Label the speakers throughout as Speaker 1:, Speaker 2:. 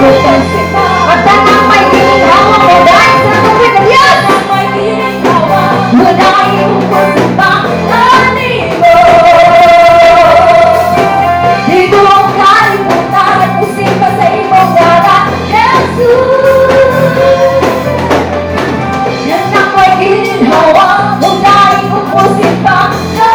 Speaker 1: amot ang simbahan. At tanang may ginhawa mo dahil sa tubig ng Diyos. May ginhawa mo dahil sa simbahan mo. Di ko kalimutan at pusimba sa imong ngalan, Jesus. Yan ang may ginhawa mo dahil sa simbahan mo.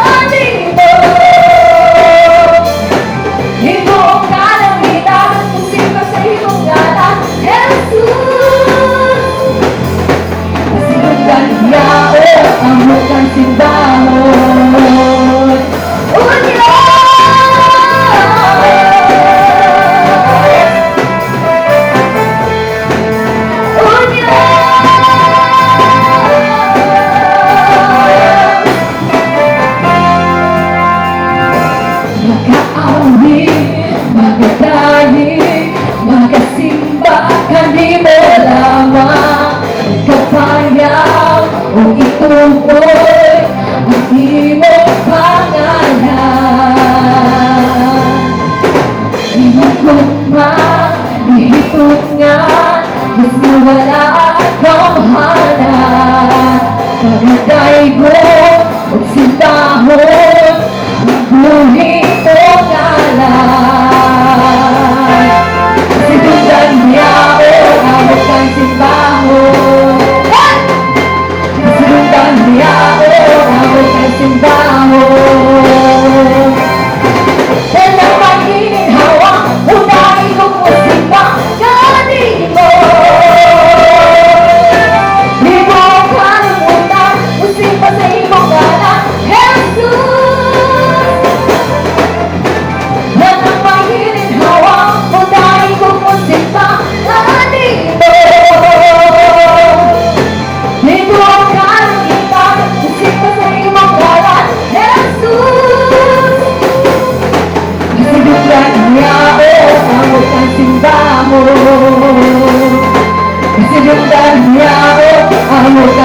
Speaker 1: Amot ang simbahon. Unyo! Unyo! Mag-aawi, magdadali, magasimba, hindi mo lamang kapayaw o ituloy ang iyong pangalan. Ihukot man, ihitungan, mas nawala ang halan. Pagdaigo o sintahon, mabuhin o ngalan. Sinundan niya o amot kang simbahon. Sinundan niya o amot kang simbahon. Yan ang paghihinhawa, unahin kong musimba kanino. Di mo kalimutan, musimba sa imong ngalan, Jesus. Yan ang paghihinhawa, unahin kong musimba kanino. Di mo kalimutan, musimba sa imong ngalan, Jesus. Sinundan niya o amot ang simbahon. Sinundan niya o amot